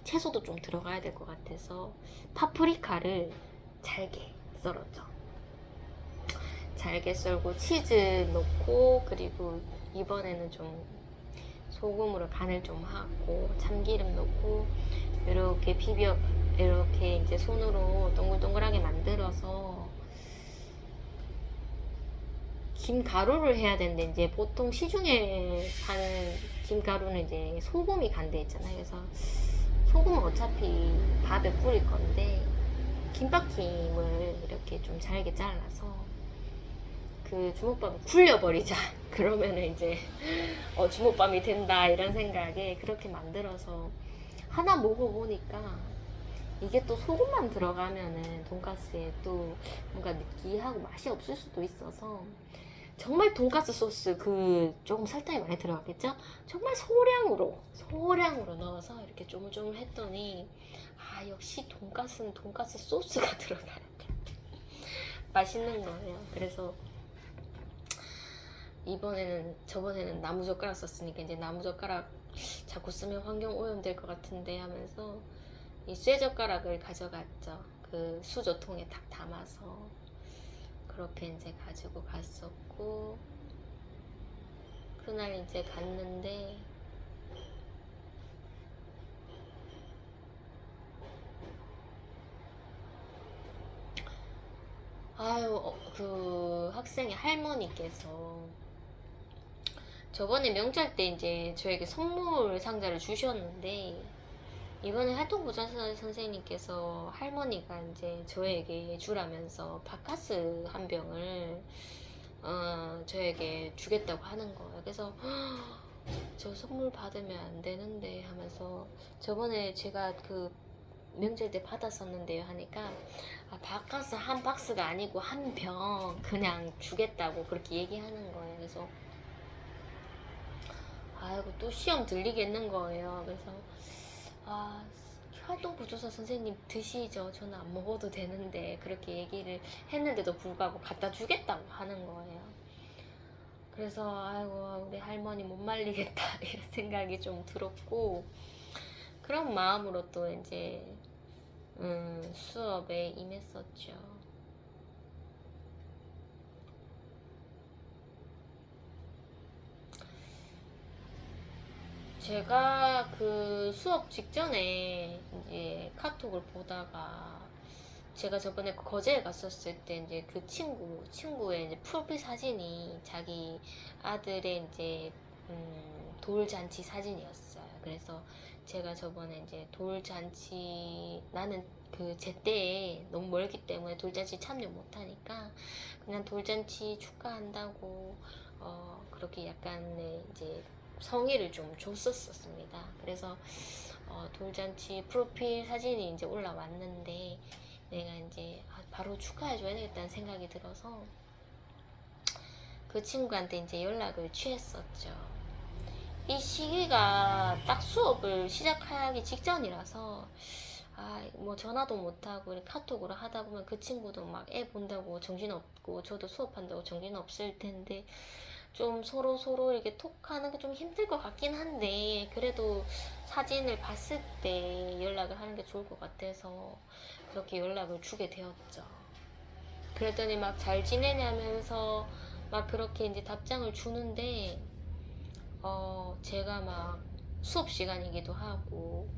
채소도 좀 들어가야 될 것 같아서 파프리카를 잘게 썰었죠. 잘게 썰고 치즈 넣고, 그리고 이번에는 좀 소금으로 간을 좀 하고 참기름 넣고 이렇게 이렇게 이제 손으로 동글동글하게 만들어서 김가루를 해야 되는데, 이제 보통 시중에 파는 김가루는 이제 소금이 간돼 있잖아요. 그래서 소금은 어차피 밥에 뿌릴 건데 김밥김을 이렇게 좀 잘게 잘라서 그 주먹밥을 굴려버리자. 그러면은 이제 주먹밥이 된다 이런 생각에 그렇게 만들어서 하나 먹어보니까, 이게 또 소금만 들어가면은 돈가스에 또 뭔가 느끼하고 맛이 없을 수도 있어서, 정말 돈가스 소스 조금 설탕이 많이 들어갔겠죠? 정말 소량으로 넣어서 이렇게 쪼물쪼물 했더니, 역시 돈가스는 돈가스 소스가 들어가야 돼. 맛있는 거예요. 그래서 저번에는 나무젓가락 썼으니까 이제 나무젓가락 자꾸 쓰면 환경 오염될 것 같은데 하면서 이 쇠젓가락을 가져갔죠. 그 수저통에 딱 담아서 그렇게 이제 가지고 갔었고, 그날 이제 갔는데 그 학생의 할머니께서 저번에 명절 때 이제 저에게 선물 상자를 주셨는데, 이번에 활동부자 선생님께서 할머니가 이제 저에게 주라면서 바카스 한 병을 저에게 주겠다고 하는 거예요. 그래서 저 선물 받으면 안 되는데 하면서, 저번에 제가 그 명절 때 받았었는데요 하니까, 바카스 한 박스가 아니고 한 병 그냥 주겠다고 그렇게 얘기하는 거예요. 그래서 아이고 또 시험 들리겠는 거예요. 그래서 활동부조사 선생님 드시죠. 저는 안 먹어도 되는데, 그렇게 얘기를 했는데도 불구하고 갖다 주겠다고 하는 거예요. 그래서 아이고 우리 할머니 못 말리겠다 이런 생각이 좀 들었고, 그런 마음으로 또 이제 수업에 임했었죠. 제가 그 수업 직전에 이제 카톡을 보다가, 제가 저번에 거제에 갔었을 때 이제 그 친구의 이제 프로필 사진이 자기 아들의 이제 돌잔치 사진이었어요. 그래서 제가 저번에 이제 돌잔치, 나는 그 제때에 너무 멀기 때문에 돌잔치 참여 못하니까 그냥 돌잔치 축하한다고 그렇게 약간의 이제 성의를 좀 줬었습니다. 그래서 돌잔치 프로필 사진이 이제 올라왔는데, 내가 이제 바로 축하해줘야 되겠다는 생각이 들어서 그 친구한테 이제 연락을 취했었죠. 이 시기가 딱 수업을 시작하기 직전이라서 뭐 전화도 못하고 카톡으로 하다 보면 그 친구도 막 애 본다고 정신없고 저도 수업한다고 정신없을 텐데, 좀 서로 이렇게 톡하는 게 좀 힘들 것 같긴 한데, 그래도 사진을 봤을 때 연락을 하는 게 좋을 것 같아서 그렇게 연락을 주게 되었죠. 그랬더니 막 잘 지내냐면서 막 그렇게 이제 답장을 주는데, 제가 막 수업 시간이기도 하고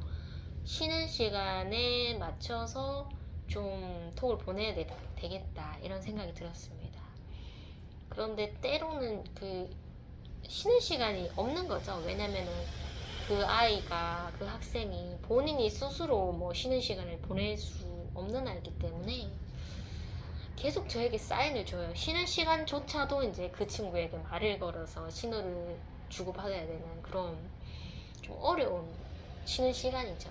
쉬는 시간에 맞춰서 좀 톡을 보내야 되겠다 이런 생각이 들었습니다. 그런데 때로는 그 쉬는 시간이 없는 거죠. 왜냐면은 그 아이가, 그 학생이 본인이 스스로 뭐 쉬는 시간을 보낼 수 없는 아이기 때문에 계속 저에게 사인을 줘요. 쉬는 시간조차도 이제 그 친구에게 말을 걸어서 신호를 주고받아야 되는 그런 좀 어려운 쉬는 시간이죠.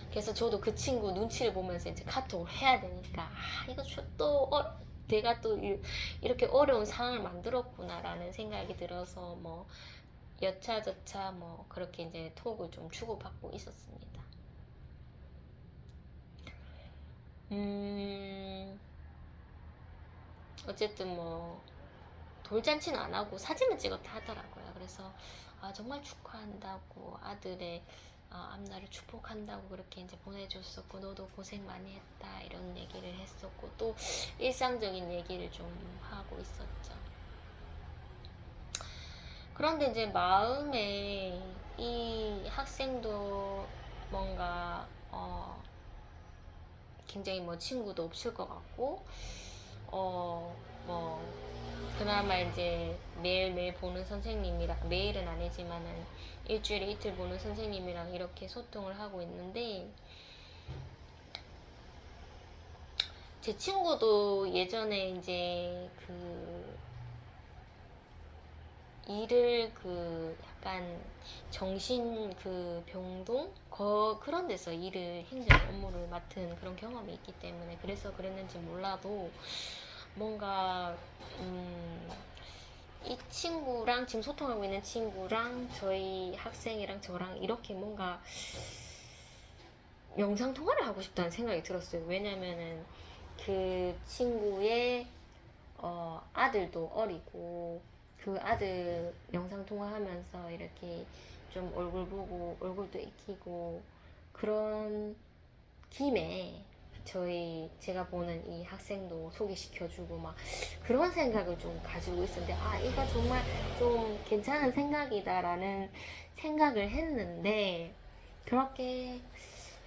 그래서 저도 그 친구 눈치를 보면서 이제 카톡을 해야 되니까, 이거 또 내가 또 이렇게 어려운 상황을 만들었구나라는 생각이 들어서 뭐 여차저차 뭐 그렇게 이제 톡을 좀 주고받고 있었습니다. 어쨌든 뭐 돌잔치는 안 하고 사진을 찍었다 하더라고요. 그래서 정말 축하한다고, 아들의 앞날을 축복한다고 그렇게 이제 보내줬었고, 너도 고생 많이 했다 이런 얘기를 했었고, 또 일상적인 얘기를 좀 하고 있었죠. 그런데 이제 마음에 이 학생도 뭔가 굉장히 뭐 친구도 없을 것 같고, 뭐 그나마 이제 매일매일 보는 선생님이랑, 매일은 아니지만은 일주일에 이틀 보는 선생님이랑 이렇게 소통을 하고 있는데, 제 친구도 예전에 이제 그 일을 그 약간 정신 그 병동 그런 데서 일을, 행정 업무를 맡은 그런 경험이 있기 때문에 그래서 그랬는지 몰라도 뭔가 이 친구랑, 지금 소통하고 있는 친구랑 저희 학생이랑 저랑 이렇게 뭔가 영상 통화를 하고 싶다는 생각이 들었어요. 왜냐면은 그 친구의 아들도 어리고, 그 아들 영상 통화하면서 이렇게 좀 얼굴 보고 얼굴도 익히고 그런 김에 제가 보는 이 학생도 소개시켜주고 막 그런 생각을 좀 가지고 있었는데, 이거 정말 좀 괜찮은 생각이다라는 생각을 했는데, 그렇게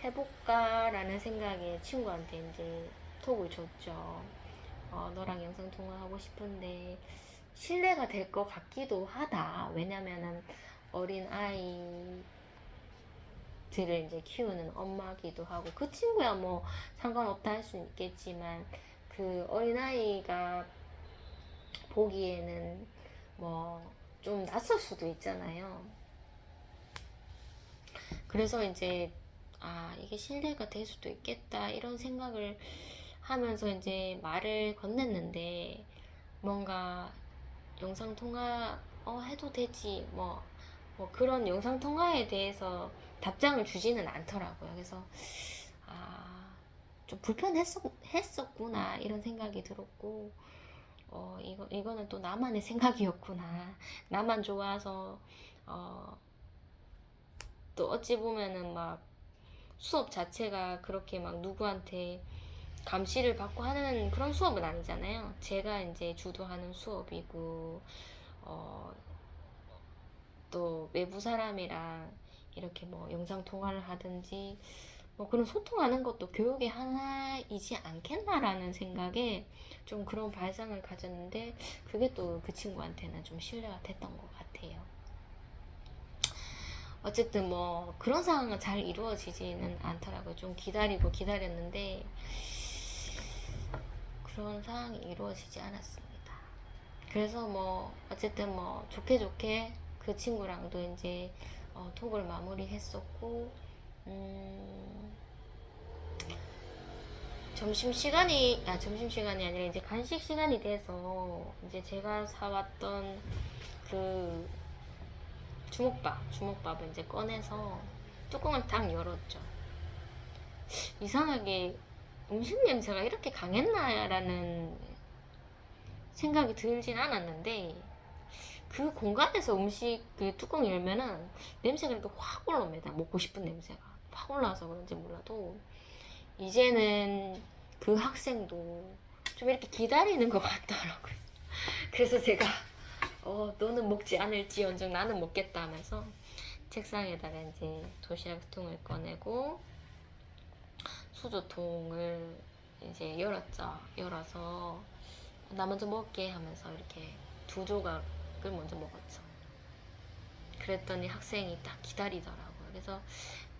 해볼까라는 생각에 친구한테 이제 톡을 줬죠. 너랑 영상 통화하고 싶은데 신뢰가 될 것 같기도 하다. 왜냐면은 어린 아이들을 이제 키우는 엄마기도 하고, 그 친구야 뭐 상관없다 할 수는 있겠지만 그 어린 아이가 보기에는 뭐 좀 낯설 수도 있잖아요. 그래서 이제 이게 신뢰가 될 수도 있겠다 이런 생각을 하면서 이제 말을 건넸는데, 뭔가 영상 통화 해도 되지 뭐 그런 영상 통화에 대해서 답장을 주지는 않더라고요. 그래서 좀 불편했었구나 이런 생각이 들었고, 이거는 또 나만의 생각이었구나. 나만 좋아서 또 어찌 보면은 막 수업 자체가 그렇게 막 누구한테 감시를 받고 하는 그런 수업은 아니잖아요. 제가 이제 주도하는 수업이고, 또 외부 사람이랑 이렇게 뭐 영상 통화를 하든지 뭐 그런 소통하는 것도 교육의 하나이지 않겠나라는 생각에 좀 그런 발상을 가졌는데, 그게 또 그 친구한테는 좀 신뢰가 됐던 것 같아요. 어쨌든 뭐 그런 상황은 잘 이루어지지는 않더라고요. 좀 기다렸는데 그런 상황이 이루어지지 않았습니다. 그래서 뭐 어쨌든 뭐 좋게 그 친구랑도 이제 톡을 마무리했었고, 점심시간이 아니라 이제 간식 시간이 돼서 이제 제가 사왔던 그 주먹밥을 이제 꺼내서 뚜껑을 딱 열었죠. 이상하게 음식 냄새가 이렇게 강했나라는 생각이 들진 않았는데, 그 공간에서 음식 그 뚜껑 열면은 냄새가 이렇게 확 올라옵니다. 먹고 싶은 냄새가 확 올라와서 그런지 몰라도 이제는 그 학생도 좀 이렇게 기다리는 것 같더라고요. 그래서 제가 너는 먹지 않을지언정 나는 먹겠다 하면서 책상에다가 이제 도시락통을 꺼내고 수저통을 이제 열었죠. 열어서 나 먼저 먹게 하면서 이렇게 2조각을 먼저 먹었죠. 그랬더니 학생이 딱 기다리더라고요. 그래서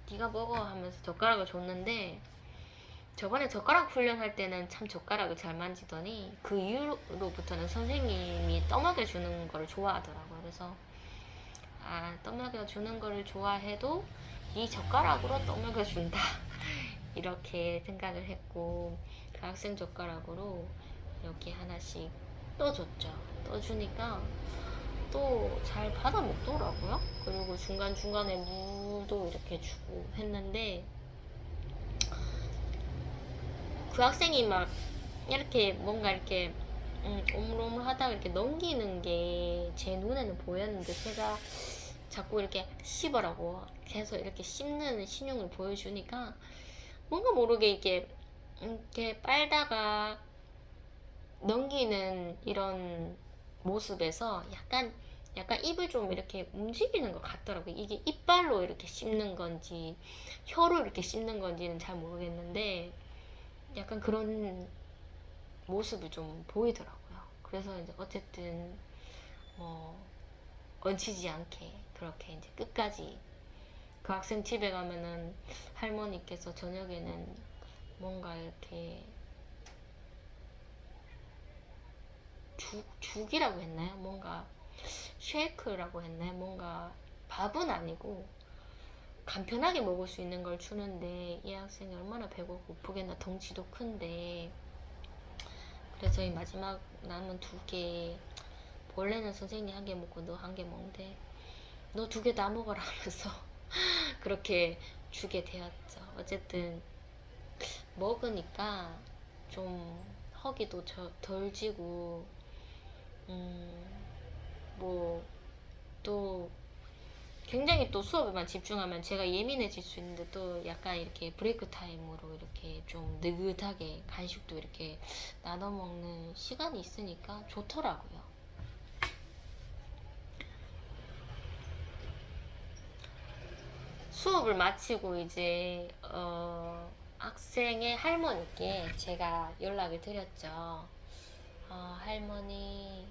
네가 먹어 하면서 젓가락을 줬는데, 저번에 젓가락 훈련할 때는 참 젓가락을 잘 만지더니 그 이후로부터는 선생님이 떠먹여 주는 걸 좋아하더라고요. 그래서 떠먹여 주는 걸 좋아해도 이 젓가락으로 떠먹여 준다 이렇게 생각을 했고, 그 학생 젓가락으로 이렇게 하나씩 떠줬죠. 떠주니까 또 잘 받아 먹더라고요. 그리고 중간중간에 물도 이렇게 주고 했는데, 그 학생이 막 이렇게 뭔가 이렇게 오물오물 하다가 이렇게 넘기는 게 제 눈에는 보였는데, 제가 자꾸 이렇게 씹으라고 계속 이렇게 씹는 신용을 보여주니까 뭔가 모르게 이렇게 빨다가 넘기는 이런 모습에서 약간 입을 좀 이렇게 움직이는 것 같더라고요. 이게 이빨로 이렇게 씹는 건지 혀로 이렇게 씹는 건지는 잘 모르겠는데 약간 그런 모습을 좀 보이더라고요. 그래서 이제 어쨌든 얹히지 않게 그렇게 이제 끝까지, 그 학생 집에 가면은 할머니께서 저녁에는 뭔가 이렇게 죽이라고 했나요? 뭔가 쉐이크라고 했나요? 뭔가 밥은 아니고 간편하게 먹을 수 있는 걸 주는데, 이 학생이 얼마나 배고 고프겠나. 덩치도 큰데. 그래서 이 마지막 남은 2개, 원래는 선생님이 1개 먹고 너 1개 먹는데 너 2개 다 먹어라 하면서 그렇게 주게 되었죠. 어쨌든 먹으니까 좀 허기도 덜 지고, 뭐 또 굉장히 또 수업에만 집중하면 제가 예민해질 수 있는데, 또 약간 이렇게 브레이크 타임으로 이렇게 좀 느긋하게 간식도 이렇게 나눠 먹는 시간이 있으니까 좋더라고요. 수업을 마치고 이제 학생의 할머니께 제가 연락을 드렸죠. 할머니,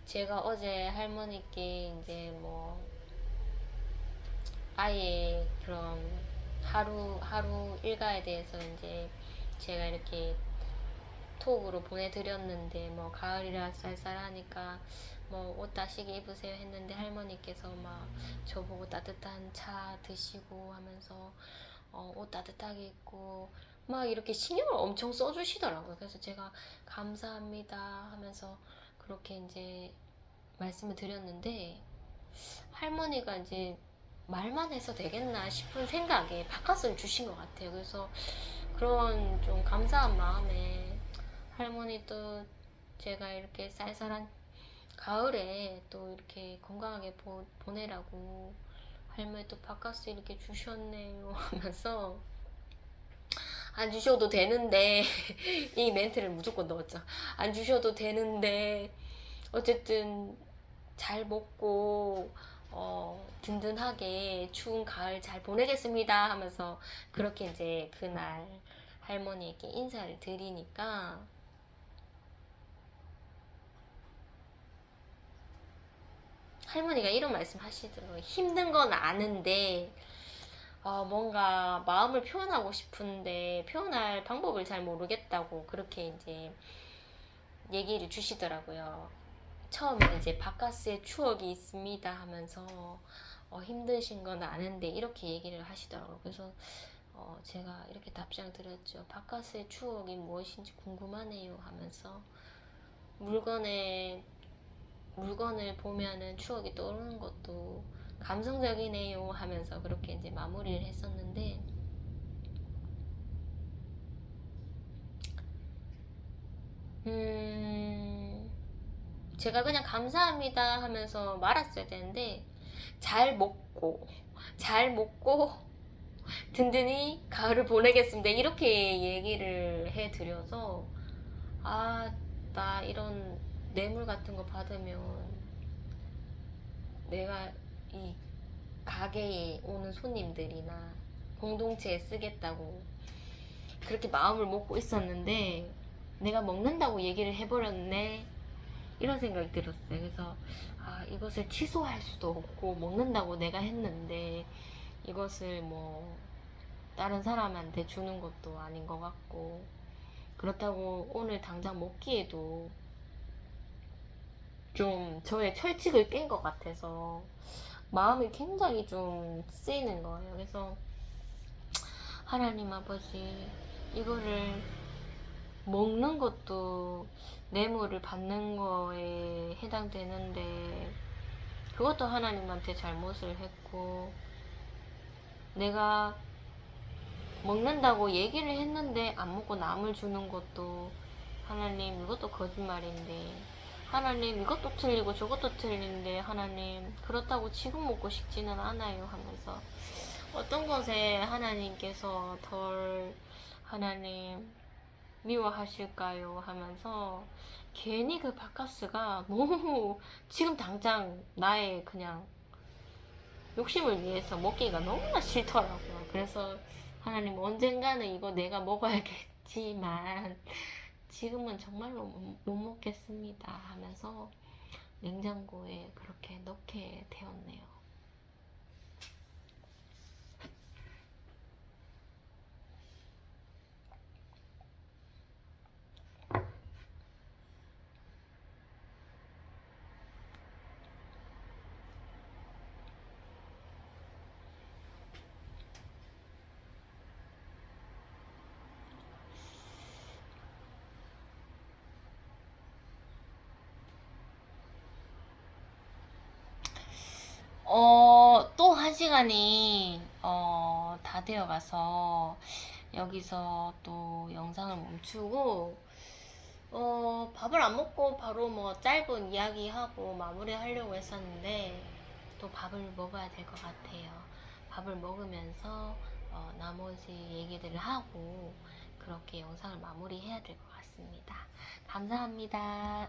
제가 어제 할머니께 이제 뭐 아예 그런 하루 일과에 대해서 이제 제가 이렇게 톡으로 보내드렸는데, 뭐 가을이라 쌀쌀하니까 뭐 옷 따시게 입으세요 했는데, 할머니께서 막 저보고 따뜻한 차 드시고 하면서 옷 따뜻하게 입고 막 이렇게 신경을 엄청 써주시더라고요. 그래서 제가 감사합니다 하면서 그렇게 이제 말씀을 드렸는데, 할머니가 이제 말만 해서 되겠나 싶은 생각에 바카스를 주신 것 같아요. 그래서 그런 좀 감사한 마음에 할머니도 제가 이렇게 쌀쌀한 가을에 또 이렇게 건강하게 보내라고 할머니 또 바카스 이렇게 주셨네요 하면서, 안 주셔도 되는데 이 멘트를 무조건 넣었죠. 안 주셔도 되는데 어쨌든 잘 먹고 든든하게 추운 가을 잘 보내겠습니다 하면서 그렇게 이제 그날 할머니에게 인사를 드리니까, 할머니가 이런 말씀 하시더라고요. 힘든 건 아는데 뭔가 마음을 표현하고 싶은데 표현할 방법을 잘 모르겠다고 그렇게 이제 얘기를 주시더라고요. 처음에 이제 바카스의 추억이 있습니다 하면서 힘드신 건 아는데 이렇게 얘기를 하시더라고요. 그래서 제가 이렇게 답장 드렸죠. 바카스의 추억이 무엇인지 궁금하네요 하면서, 물건을 보면은 추억이 떠오르는 것도 감성적이네요 하면서 그렇게 이제 마무리를 했었는데, 제가 그냥 감사합니다 하면서 말았어야 되는데, 잘 먹고 든든히 가을을 보내겠습니다. 이렇게 얘기를 해드려서 아, 나 이런 뇌물 같은 거 받으면 내가 이 가게에 오는 손님들이나 공동체에 쓰겠다고 그렇게 마음을 먹고 있었는데 내가 먹는다고 얘기를 해버렸네, 이런 생각이 들었어요. 그래서 아, 이것을 취소할 수도 없고 먹는다고 내가 했는데 이것을 뭐 다른 사람한테 주는 것도 아닌 것 같고, 그렇다고 오늘 당장 먹기에도 좀 저의 철칙을 깬 것 같아서 마음이 굉장히 좀 쓰이는 거예요. 그래서 하나님 아버지, 이거를 먹는 것도 뇌물을 받는 거에 해당되는데 그것도 하나님한테 잘못을 했고, 내가 먹는다고 얘기를 했는데 안 먹고 남을 주는 것도 하나님 이것도 거짓말인데, 하나님 이것도 틀리고 저것도 틀린데 하나님 그렇다고 지금 먹고 싶지는 않아요 하면서 어떤 것에 하나님께서 덜 하나님 미워하실까요 하면서 괜히 그 바카스가 너무 지금 당장 나의 그냥 욕심을 위해서 먹기가 너무나 싫더라고요. 그래서 하나님 언젠가는 이거 내가 먹어야겠지만 지금은 정말로 못 먹겠습니다 하면서 냉장고에 그렇게 넣게 되었네요. 또 한 시간이 다 되어 가서 여기서 또 영상을 멈추고 밥을 안 먹고 바로 뭐 짧은 이야기하고 마무리하려고 했었는데 또 밥을 먹어야 될 것 같아요. 밥을 먹으면서 나머지 얘기들을 하고 그렇게 영상을 마무리해야 될 것 같습니다. 감사합니다.